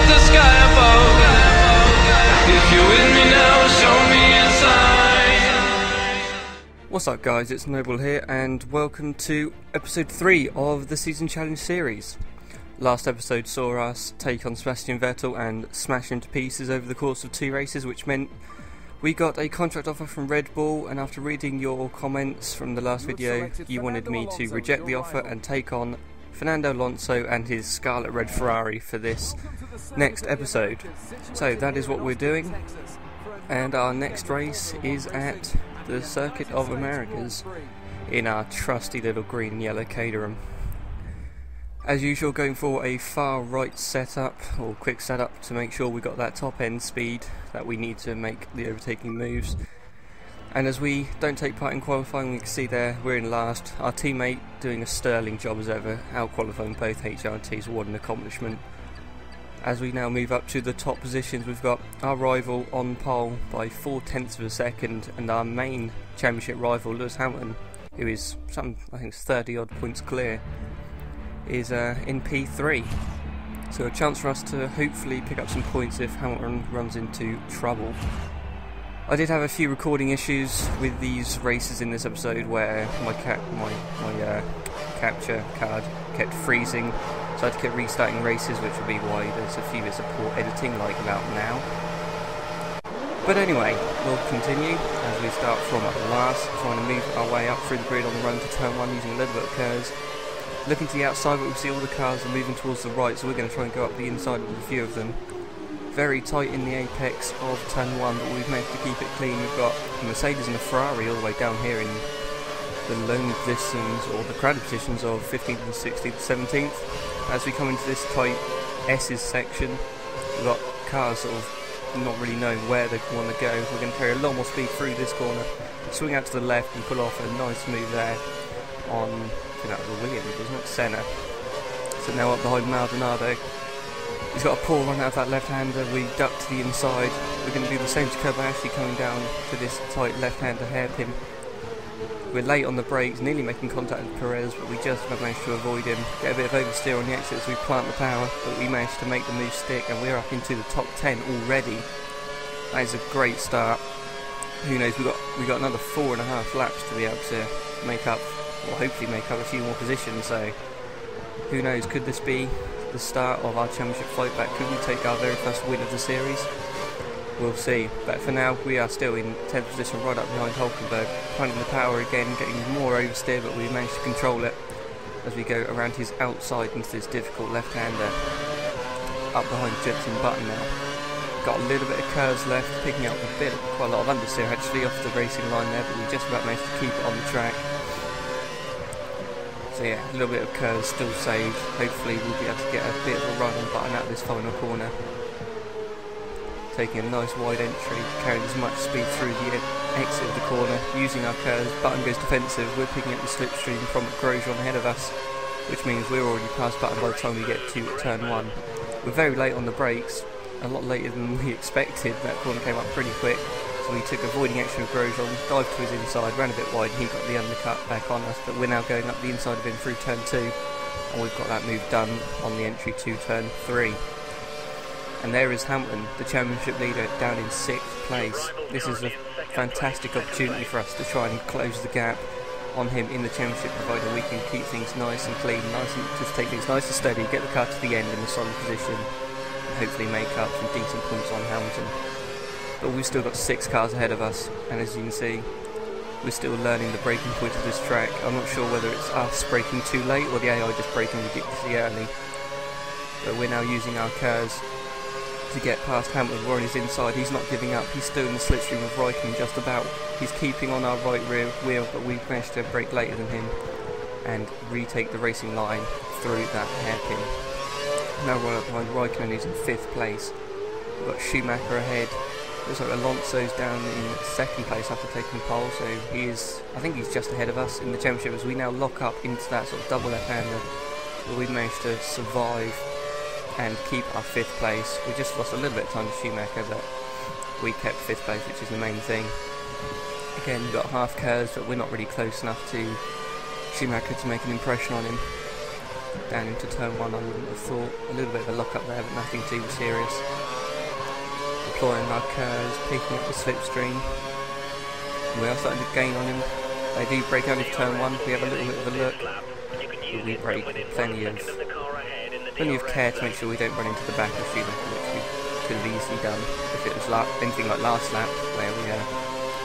at the sky above. If you're with me now, show me inside. What's up guys, it's Noble here and welcome to episode 3 of the Season Challenge series. Last episode saw us take on Sebastian Vettel and smash him to pieces over the course of 2 races, which meant we got a contract offer from Red Bull, and after reading your comments from the last video, you wanted me to reject the offer and take on Fernando Alonso and his Scarlet Red Ferrari for this next episode. So that is what we're doing, and our next race is at the Circuit of Americas in our trusty little green and yellow Caterham. As usual, going for a far right setup or quick setup to make sure we got that top end speed that we need to make the overtaking moves. And as we don't take part in qualifying, we can see there we're in last. Our teammate doing a sterling job as ever, out qualifying both HRTs. What an accomplishment. As we now move up to the top positions, we've got our rival on pole by 0.4 of a second, and our main championship rival Lewis Hamilton, who is I think 30 odd points clear, is in P3. So a chance for us to hopefully pick up some points if Hamilton runs into trouble. I did have a few recording issues with these races in this episode where my capture card kept freezing, so I had to keep restarting races, which will be why there's a few bits of poor editing like about now. But anyway, we'll continue as we start from last, trying to move our way up through the grid on the run to turn 1 using a little bit of curves. Looking to the outside, but we see all the cars are moving towards the right, so we're going to try and go up the inside of a few of them. Very tight in the apex of turn 1, but we've managed to keep it clean. We've got a Mercedes and a Ferrari all the way down here in the lone positions, or the crowded positions of 15th and 16th, 17th. As we come into this tight S's section, we've got cars sort of not really knowing where they want to go. We're going to carry a lot more speed through this corner, swing out to the left and pull off a nice move there on, I think that was a Williams, wasn't it? Senna. So now up behind Maldonado. He's got a poor run out of that left-hander. We duck to the inside. We're going to do the same to Kobayashi coming down to this tight left-hander hairpin. We're late on the brakes, nearly making contact with Perez, but we just about managed to avoid him. Get a bit of oversteer on the exit as we plant the power, but we managed to make the move stick, and we're up into the top 10 already. That is a great start. Who knows, we got another 4.5 laps to be able to make up, or hopefully make up a few more positions, so who knows, could this be the start of our championship fight back? Could we take our very first win of the series? We'll see, but for now we are still in 10th position, right up behind Hulkenberg, finding the power again, getting more oversteer, but we managed to control it as we go around his outside into this difficult left-hander, up behind Jenson Button now. Got a little bit of curves left, picking up quite a lot of understeer actually off the racing line there, but we just about managed to keep it on the track. So yeah, a little bit of curves still saved. Hopefully we'll be able to get a bit of a run on Button out of this final corner. Taking a nice wide entry, carrying as much speed through the exit of the corner, using our curves. Button goes defensive, we're picking up the slipstream from Grosjean ahead of us, which means we're already past Button by the time we get to turn 1. We're very late on the brakes, a lot later than we expected. That corner came up pretty quick, so we took avoiding action with Grosjean, dived to his inside, ran a bit wide, and he got the undercut back on us, but we're now going up the inside of him through turn 2, and we've got that move done on the entry to turn 3. And there is Hamilton, the championship leader, down in 6th place. This is a fantastic opportunity for us to try and close the gap on him in the championship, provided we can keep things nice and clean, just take things nice and steady, get the car to the end in a solid position, and hopefully make up some decent points on Hamilton. But we've still got 6 cars ahead of us, and as you can see, we're still learning the braking point of this track. I'm not sure whether it's us braking too late or the AI just braking ridiculously early, but we're now using our curves to get past Hamilton. We're on his inside, he's not giving up, he's still in the slipstream of Raikkonen just about. He's keeping on our right rear wheel, but we've managed to brake later than him and retake the racing line through that hairpin. Now right up behind Raikkonen, who's in 5th place. We've got Schumacher ahead. Looks like Alonso's down in 2nd place after taking pole, so I think he's just ahead of us in the championship as we now lock up into that sort of double left-hander. But we've managed to survive and keep our 5th place. We just lost a little bit of time to Schumacher, but we kept 5th place, which is the main thing. Again, we've got half curves, but we're not really close enough to Schumacher to make an impression on him. down into turn 1, I wouldn't have thought. A little bit of a lock up there, but nothing too serious. Deploying our curves, picking up the slipstream. We are starting to gain on him. They do break out of turn 1, we have a little bit of a look. But we break plenty of care to make sure we don't run into the back of Schumacher, which we could have easily done if it was anything like last lap, where we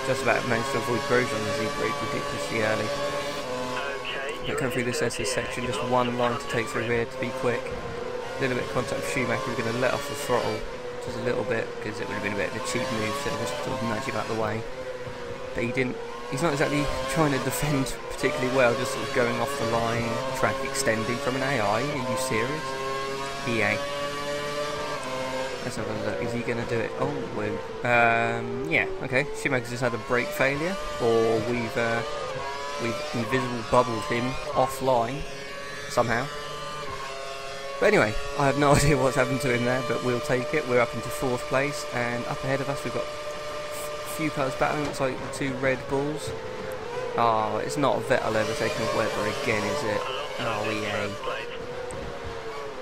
just about managed to avoid Grosjean as he braked ridiculously early. But coming through this SS section, just one line to take through here to be quick. A little bit of contact with Schumacher, we're going to let off the throttle just a little bit, because it would have been a bit of a cheap move to just sort of nudge him out of the way. But he didn't. He's not exactly trying to defend particularly well, just sort of going off the line, track extending from an AI. Are you serious? EA. Let's have a look. Is he going to do it? Oh, woo. Yeah, okay. Schumacher's just had a brake failure, or we've invisible bubbled him offline somehow. But anyway, I have no idea what's happened to him there, but we'll take it. We're up into 4th place, and up ahead of us we've got few cars battling. Looks like the 2 Red Bulls. Oh, it's not Vettel overtaking Webber again, is it? Oh, EA.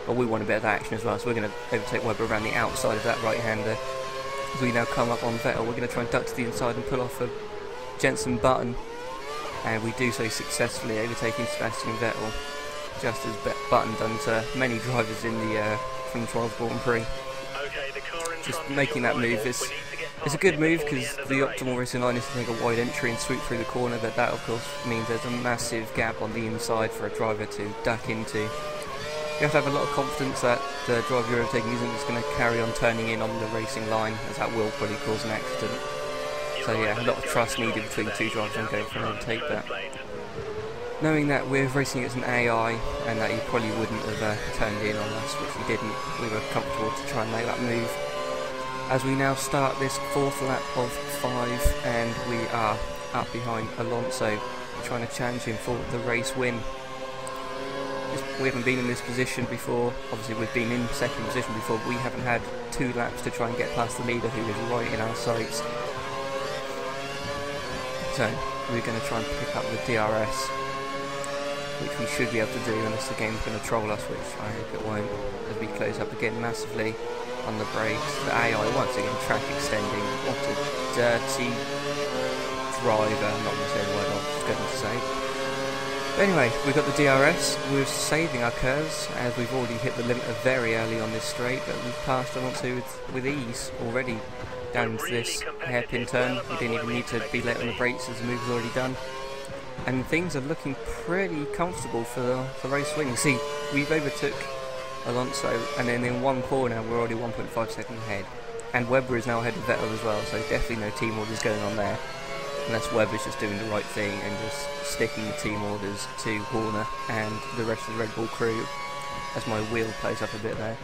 But we want a bit of action as well, so we're going to overtake Webber around the outside of that right-hander. As we now come up on Vettel, we're going to try and duck to the inside and pull off a Jenson Button, and we do so successfully, overtaking Sebastian Vettel, just as Button done to many drivers in the from the 12 Grand Prix. Just making that move is. It's a good move because the optimal racing line is to take a wide entry and sweep through the corner, but that of course means there's a massive gap on the inside for a driver to duck into. You have to have a lot of confidence that the driver you're overtaking isn't just going to carry on turning in on the racing line, as that will probably cause an accident. So yeah, a lot of trust needed between the 2 drivers on going for an overtake, but knowing that we're racing against an AI and that he probably wouldn't have turned in on us, which he didn't, we were comfortable to try and make that move. As we now start this 4th lap of 5, and we are up behind Alonso, trying to challenge him for the race win. We haven't been in this position before. Obviously we've been in 2nd position before, but we haven't had 2 laps to try and get past the leader, who is right in our sights. So we're going to try and pick up the DRS, which we should be able to do unless the game's going to troll us, which I hope it won't, as we close up again massively on the brakes. The AI once again track extending. What a dirty driver. I'm not going to say the word I was going to say. But anyway, we've got the DRS. We're saving our curves as we've already hit the limiter very early on this straight, but we've passed Alonso with ease already down into this hairpin turn. We didn't even need to be late on the brakes as the move was already done. And things are looking pretty comfortable for the race win. You see, we've overtook Alonso, and then in 1 corner we're already 1.5 seconds ahead, and Webber is now ahead of Vettel as well, so definitely no team orders going on there, unless Webber's just doing the right thing and just sticking the team orders to Horner and the rest of the Red Bull crew. As my wheel plays up a bit there,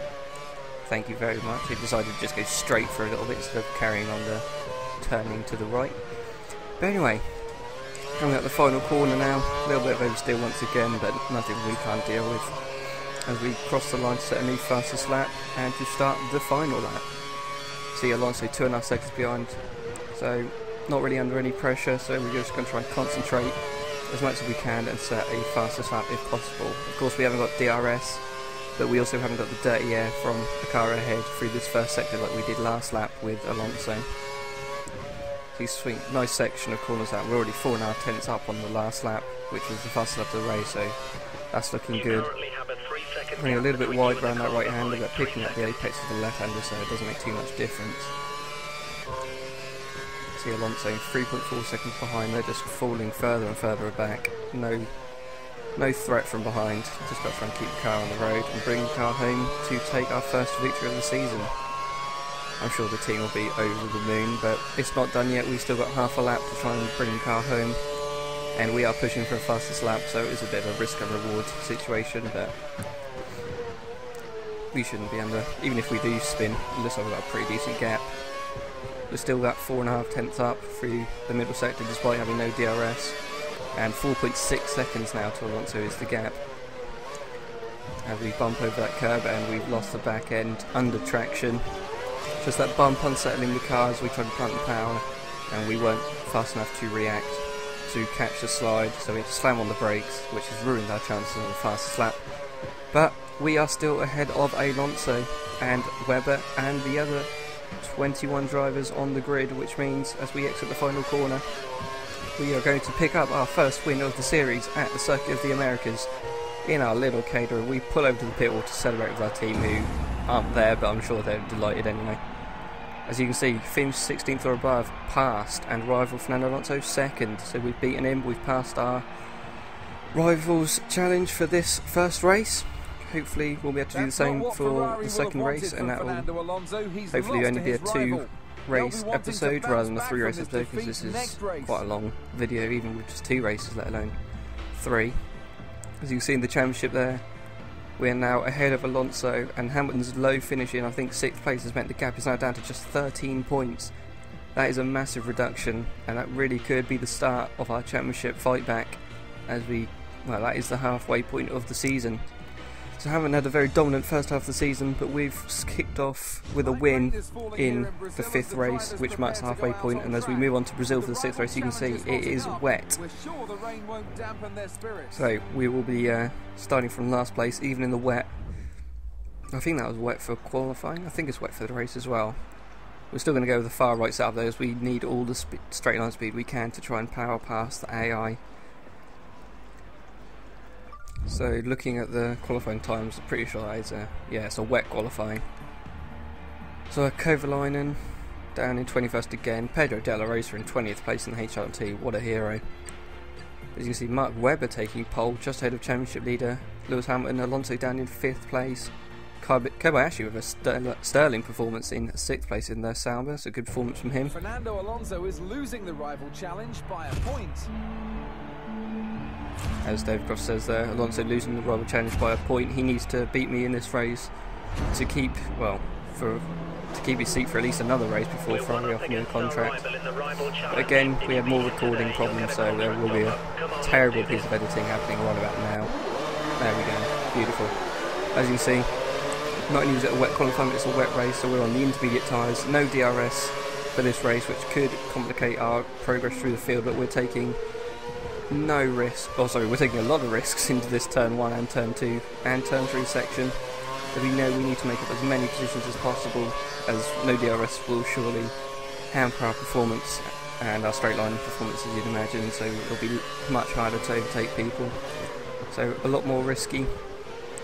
thank you very much. It decided to just go straight for a little bit instead of carrying on the turning to the right. But anyway, coming up the final corner now, a little bit of oversteer once again, but nothing we can't deal with, as we cross the line to set a new fastest lap and to start the final lap. See Alonso 2.5 seconds behind, so not really under any pressure, so we're just going to try and concentrate as much as we can and set a fastest lap if possible. Of course we haven't got DRS, but we also haven't got the dirty air from the car ahead through this first sector like we did last lap with Alonso. See, sweet, nice section of corners that we're already 4.5 tenths up on the last lap, which was the fastest lap of the race, so that's looking good. Running a little bit wide around that right hander, but picking up the apex of the left hander, so it doesn't make too much difference. See Alonso 3.4 seconds behind, they're just falling further and further back. No threat from behind, just got to try and keep the car on the road and bring the car home to take our first victory of the season. I'm sure the team will be over the moon, but it's not done yet. We've still got half a lap to try and bring the car home, and we are pushing for a fastest lap, so it is a bit of a risk and reward situation, but we shouldn't be under. Even if we do spin, it looks like we've got a pretty decent gap. We're still got 4.5 tenths up through the middle sector despite having no DRS, and 4.6 seconds now to Alonso is the gap. As we bump over that curb and we've lost the back end under traction. Just that bump unsettling the car as we try to plant the power, and we weren't fast enough to react to catch the slide, so we had to slam on the brakes, which has ruined our chances on the fastest lap. But we are still ahead of Alonso and Webber and the other 21 drivers on the grid, which means as we exit the final corner, we are going to pick up our first win of the series at the Circuit of the Americas in our little caterer. We pull over to the pit wall to celebrate with our team who aren't there, but I'm sure they're delighted anyway. As you can see, finished 16th or above, passed, and rival Fernando Alonso second. So we've beaten him, we've passed our rivals challenge for this first race. Hopefully we'll be able to do the same for the second race, and that will hopefully only be a 2-race episode rather than a 3-race episode, because this is quite a long video, even with just 2 races, let alone 3. As you can see in the championship there, we are now ahead of Alonso, and Hamilton's low finish in, I think, 6th place has meant the gap is now down to just 13 points. That is a massive reduction, and that really could be the start of our championship fight back, as well, that is the halfway point of the season. So Hamilton had a very dominant first half of the season, but we've kicked off with a win in the 5th race, which marks the halfway point, and as we move on to Brazil for the 6th race, you can see it is wet. So we will be starting from last place, even in the wet. I think that was wet for qualifying, I think it's wet for the race as well. We're still going to go with the far right setup though, as we need all the straight line speed we can to try and power past the AI. So looking at the qualifying times, I'm pretty sure that is it's a wet qualifying. So Kovalainen down in 21st again, Pedro de la Rosa in 20th place in the HRT, what a hero. As you can see, Mark Webber taking pole just ahead of championship leader Lewis Hamilton, Alonso down in 5th place. Kobayashi with a sterling performance in 6th place in their Sauber, so a good performance from him. Fernando Alonso is losing the rival challenge by a point. As David Cross says there, Alonso losing the rival challenge by a point. He needs to beat me in this race to keep, to keep his seat for at least another race before Ferrari offer me a contract. But again, we had more recording problems, so there will be a terrible piece of editing happening right about now. There we go, beautiful. As you can see, not only is it a wet qualifying, but it's a wet race, so we're on the intermediate tyres, no DRS for this race, which could complicate our progress through the field, but we're taking no risk, we're taking a lot of risks into this turn 1 and turn 2 and turn 3 section, as we know we need to make up as many positions as possible, as no DRS will surely hamper our performance and our straight line performance, as you'd imagine, so it'll be much harder to overtake people. So a lot more risky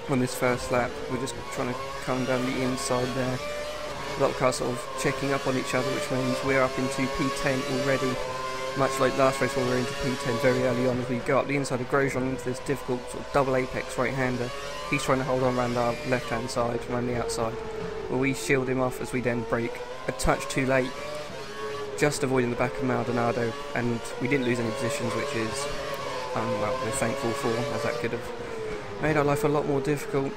on this first lap. We're just trying to come down the inside there. A lot of cars sort of checking up on each other, which means we're up into P10 already. Much like last race where we were into P10 very early on, as we go up the inside of Grosjean into this difficult sort of double apex right-hander. He's trying to hold on around our left-hand side, around the outside, where we shield him off as we then brake a touch too late, just avoiding the back of Maldonado, and we didn't lose any positions, which is, we're thankful for, as that could have made our life a lot more difficult.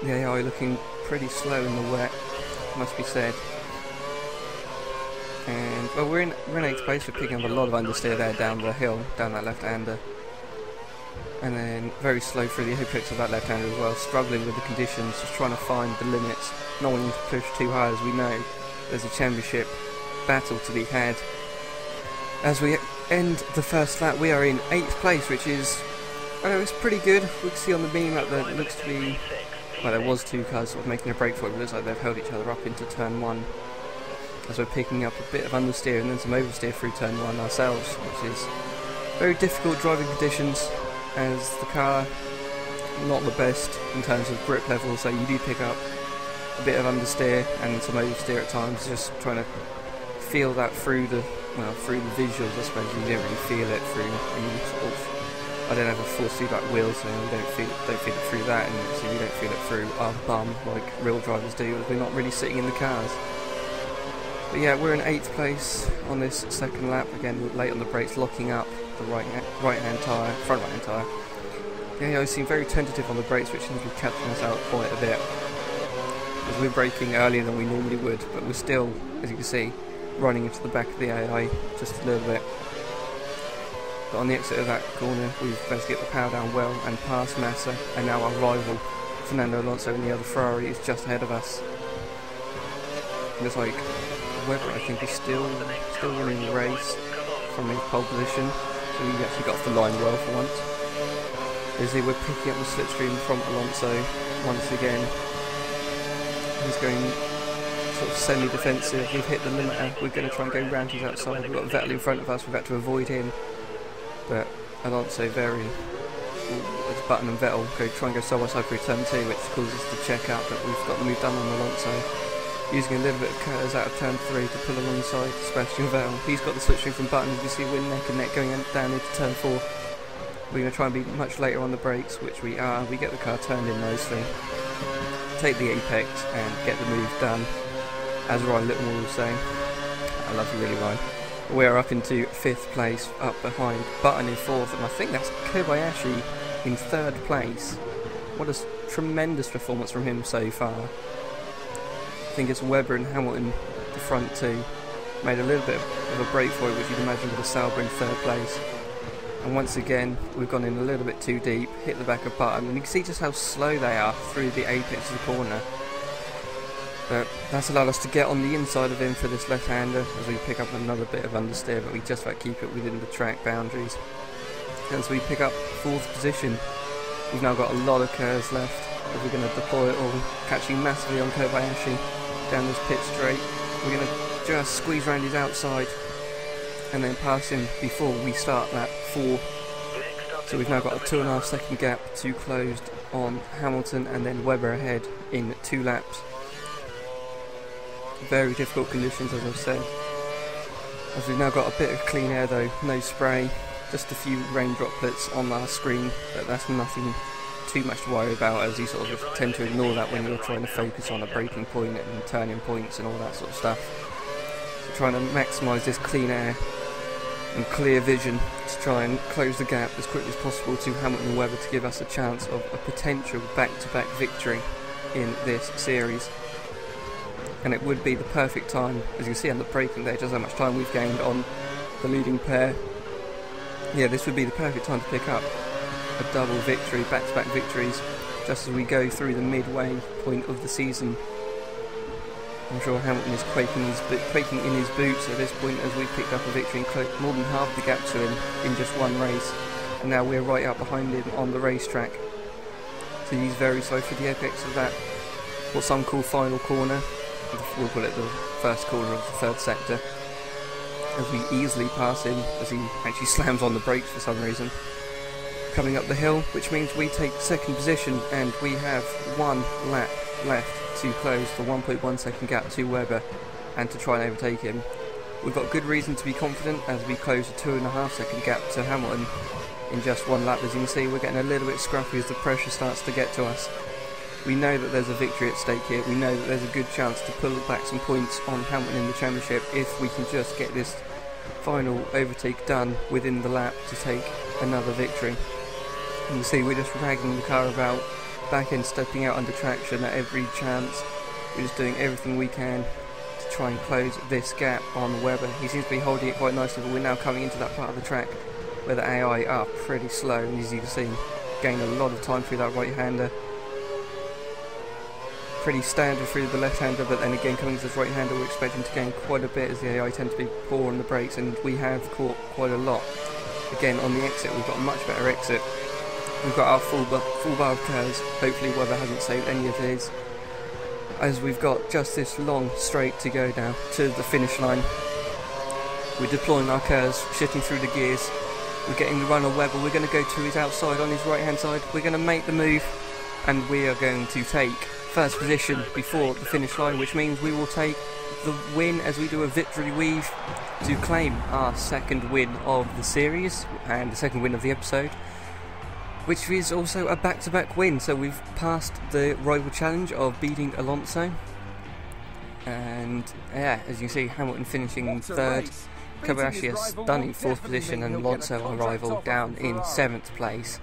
The AI looking pretty slow in the wet, must be said. And well, we're in 8th place. We're picking up a lot of understeer there down the hill, down that left-hander, and then very slow through the apex of that left-hander as well, struggling with the conditions, just trying to find the limits, not wanting to push too high, as we know there's a championship battle to be had. As we end the first lap, we are in 8th place, which is, I know, it's pretty good. We can see on the mini-map that it looks to be, well, there was 2 cars sort of making a break for it, but it looks like they've held each other up into turn 1. As we're picking up a bit of understeer and then some oversteer through turn 1 ourselves, which is very difficult driving conditions, as the car not the best in terms of grip level, so you do pick up a bit of understeer and some oversteer at times, just trying to feel that through the visuals. I suppose you don't really feel it through any sort of, I don't have a full feedback wheel, so we don't feel it through that, and obviously we don't feel it through our bum like real drivers do, as we're not really sitting in the cars. But yeah, we're in 8th place on this second lap, again late on the brakes, locking up the right-hand tyre, front right-hand tyre. Yeah, I seem very tentative on the brakes, which seems to be catching us out quite a bit, as we're braking earlier than we normally would, but we're still, as you can see, running into the back of the AI just a little bit. But on the exit of that corner, we've managed to get the power down well and past Massa, and now our rival Fernando Alonso in the other Ferrari is just ahead of us. Looks like Webber, I think, is still winning the race from his pole position, so he actually got off the line well for once. As we're picking up the slipstream from Alonso once again. He's going sort of semi-defensive. We've hit the limiter. We're going to try and go round his outside. We've got Vettel in front of us. We've had to avoid him. But Alonso as Button and Vettel try and go side by side through turn 2, which causes us to check out, but we've got the move done on Alonso. Using a little bit of curves out of turn 3 to pull alongside Sebastian Vettel. He's got the slipstream from Button. As you see, we're neck and neck going down into turn 4. We're going to try and be much later on the brakes, which we are. We get the car turned in nicely, take the apex and get the move done. As Ryan Littlemore will say, I love you really, Ryan. We're up into 5th place, up behind Button in 4th, and I think that's Kobayashi in 3rd place. What a tremendous performance from him so far. I think it's Webber and Hamilton, the front two, made a little bit of a break for it, which you'd imagine with a Sauber in 3rd place. And once again, we've gone in a little bit too deep, hit the back of Button, and you can see just how slow they are through the apex of the corner. But that's allowed us to get on the inside of him for this left-hander as we pick up another bit of understeer, but we just about keep it within the track boundaries. And so we pick up 4th position. We've now got a lot of curves left as we're going to deploy it all, catching massively on Kobayashi down this pit straight. We're going to just squeeze around his outside and then pass him before we start lap 4. So we've now got a 2.5 second gap to closed on Hamilton and then Webber ahead in 2 laps. Very difficult conditions, as I've said. As we've now got a bit of clean air though, no spray, just a few rain droplets on our screen, but that's nothing too much to worry about, as you sort of tend to ignore that when you're trying to focus on a braking point and turning points and all that sort of stuff. So trying to maximise this clean air and clear vision to try and close the gap as quickly as possible to Hamilton and Webber to give us a chance of a potential back-to-back victory in this series. And it would be the perfect time, as you can see on the braking there, just how much time we've gained on the leading pair. Yeah, this would be the perfect time to pick up a double victory, back-to-back victories, just as we go through the midway point of the season. I'm sure Hamilton is quaking in his boots at this point, as we picked up a victory and more than half the gap to him in just one race. And now we're right up behind him on the racetrack. So he's very slow for the apex of that, what some call final corner. We'll call it the first corner of the 3rd sector, as we easily pass him as he actually slams on the brakes for some reason. Coming up the hill, which means we take 2nd position and we have 1 lap left to close the 1.1 second gap to Webber and to try and overtake him. We've got good reason to be confident as we close a 2.5 second gap to Hamilton in just 1 lap. As you can see, we're getting a little bit scruffy as the pressure starts to get to us. We know that there's a victory at stake here. We know that there's a good chance to pull back some points on Hamilton in the championship if we can just get this final overtake done within the lap to take another victory. You can see we're just dragging the car about, back end stepping out under traction at every chance. We're just doing everything we can to try and close this gap on Webber. He seems to be holding it quite nicely, but we're now coming into that part of the track where the AI are pretty slow, and as you can see, gain a lot of time through that right-hander. Pretty standard through the left-hander, but then again coming to this right-hander we're expecting to gain quite a bit as the AI tend to be poor on the brakes, and we have caught quite a lot. Again, on the exit we've got a much better exit. We've got our full bar of curves. Hopefully Webber hasn't saved any of his, as we've got just this long straight to go now to the finish line. We're deploying our curves, shifting through the gears. We're getting the run on Webber. We're going to go to his outside on his right hand side. We're going to make the move, and we are going to take 1st position before the finish line, which means we will take the win as we do a victory weave to claim our 2nd win of the series and the 2nd win of the episode, which is also a back-to-back win. So we've passed the rival challenge of beating Alonso, and yeah, as you see, Hamilton finishing in 3rd, Kobayashi has stunning 4th position, and Alonso, our rival, down in 7th place,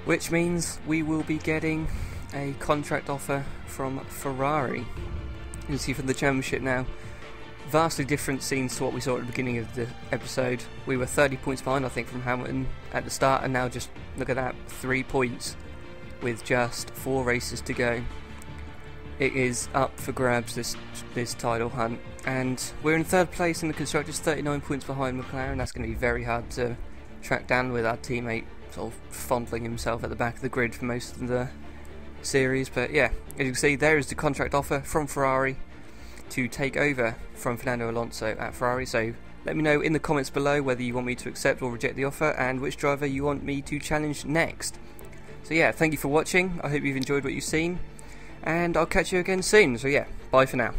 which means we will be getting a contract offer from Ferrari. You can see from the championship now, vastly different scenes to what we saw at the beginning of the episode. We were 30 points behind, I think, from Hamilton at the start, and now just look at that, 3 points with just 4 races to go. It is up for grabs, this title hunt, and we're in 3rd place in the constructors, 39 points behind McLaren. That's going to be very hard to track down with our teammate sort of fondling himself at the back of the grid for most of the series. But yeah, as you can see, there is the contract offer from Ferrari to take over from Fernando Alonso at Ferrari. So let me know in the comments below whether you want me to accept or reject the offer, and which driver you want me to challenge next. So yeah, thank you for watching. I hope you've enjoyed what you've seen, and I'll catch you again soon. So yeah, bye for now.